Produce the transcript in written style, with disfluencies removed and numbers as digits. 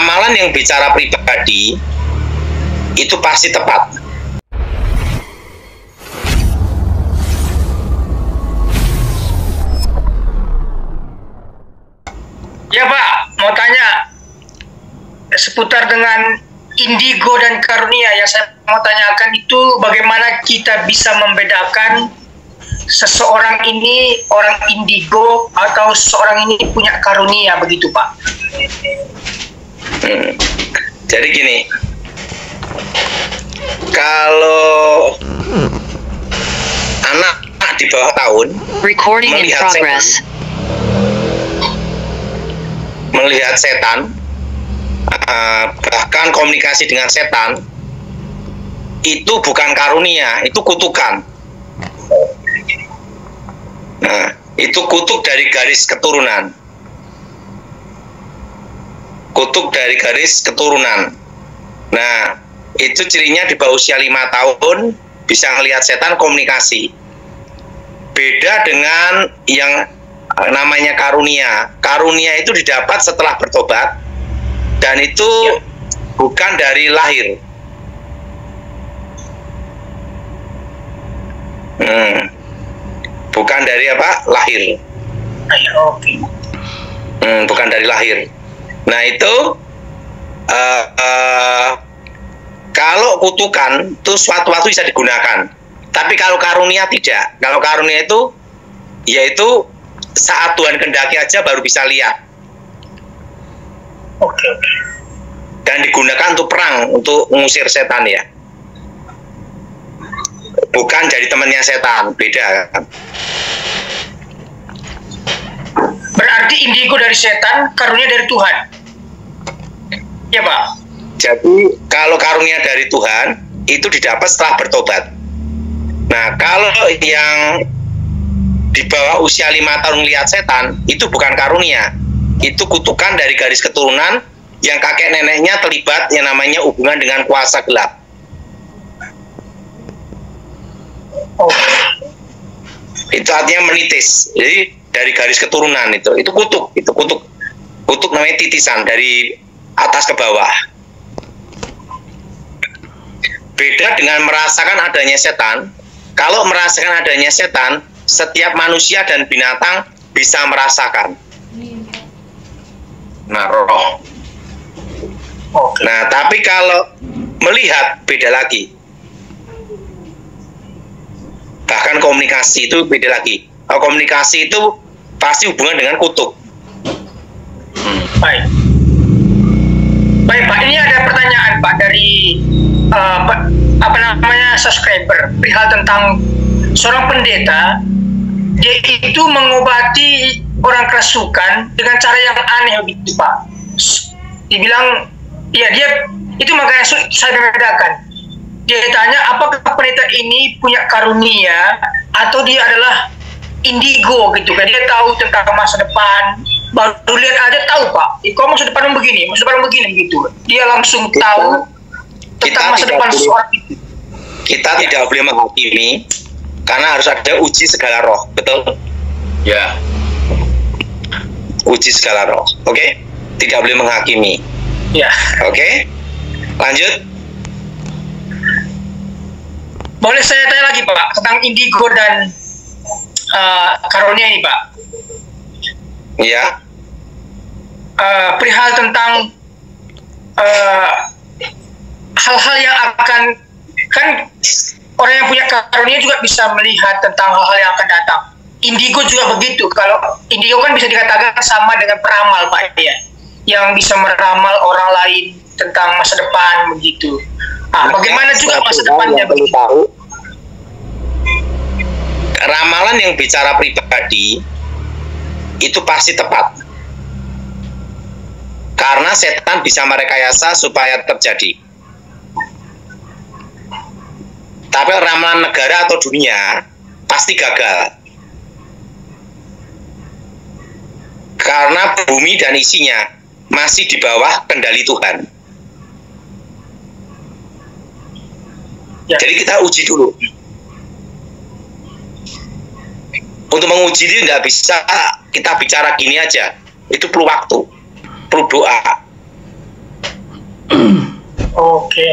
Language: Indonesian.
ramalan yang bicara pribadi itu pasti tepat. Ya Pak, mau tanya seputar dengan indigo dan karunia. Yang saya mau tanyakan itu bagaimana kita bisa membedakan seseorang ini orang indigo atau seseorang ini punya karunia, begitu Pak? Jadi gini, kalau anak di bawah tahun melihat setan, bahkan komunikasi dengan setan, itu bukan karunia, itu kutukan. Nah, itu kutuk dari garis keturunan. Kutuk dari garis keturunan. Nah, itu cirinya di bawah usia 5 tahun bisa melihat setan, komunikasi. Beda dengan yang namanya karunia. Karunia itu didapat setelah bertobat, dan itu bukan dari lahir. Bukan dari apa? Lahir. Bukan dari lahir. Nah itu kalau kutukan itu suatu waktu bisa digunakan. Tapi kalau karunia tidak. Kalau karunia itu yaitu saat Tuhan kehendaki aja baru bisa lihat. Dan digunakan untuk perang, untuk mengusir setan ya. Bukan jadi temannya setan, beda kan. Berarti indigo dari setan, karunia dari Tuhan. Ya Pak. Jadi kalau karunia dari Tuhan itu didapat setelah bertobat. Nah kalau yang di bawah usia 5 tahun lihat setan, itu bukan karunia, itu kutukan dari garis keturunan yang kakek neneknya terlibat yang namanya hubungan dengan kuasa gelap. Itu artinya menitis. Jadi dari garis keturunan itu kutuk, kutuk namanya titisan dari atas ke bawah. Beda dengan merasakan adanya setan. Kalau merasakan adanya setan, setiap manusia dan binatang bisa merasakan. Nah, roh. Nah, tapi kalau melihat beda lagi. Bahkan komunikasi itu beda lagi. Kalau komunikasi itu pasti hubungan dengan kutub. Baik. Baik Pak, ini ada pertanyaan Pak dari subscriber perihal tentang seorang pendeta. Dia itu mengobati orang kerasukan dengan cara yang aneh begitu Pak. Dibilang, ya dia itu makanya saya bedakan. Dia tanya apakah pendeta ini punya karunia atau dia adalah indigo gitu kan. Dia tahu tentang masa depan, baru lihat aja tahu Pak. Kok masa depan begini, masa depan begini gitu. Dia langsung tahu tentang masa depan seseorang itu. Kita tidak boleh menghakimi karena harus ada uji segala roh, betul? Ya. Uji segala roh, oke? Tidak boleh menghakimi. Ya. Oke? Lanjut. Boleh saya tanya lagi Pak tentang indigo dan karunia ini Pak? Iya. Perihal tentang hal-hal yang akan, kan orang yang punya karunia juga bisa melihat tentang hal-hal yang akan datang. Indigo juga begitu. Kalau indigo kan bisa dikatakan sama dengan peramal Pak ya, yang bisa meramal orang lain tentang masa depan begitu. Bagaimana juga masa depannya begitu? Tahu, ramalan yang bicara pribadi itu pasti tepat. Karena setan bisa merekayasa supaya terjadi. Tapi ramalan negara atau dunia pasti gagal. Karena bumi dan isinya masih di bawah kendali Tuhan. Jadi kita uji dulu. Untuk menguji itu nggak bisa kita bicara gini aja. Itu perlu waktu, perlu doa. Oke.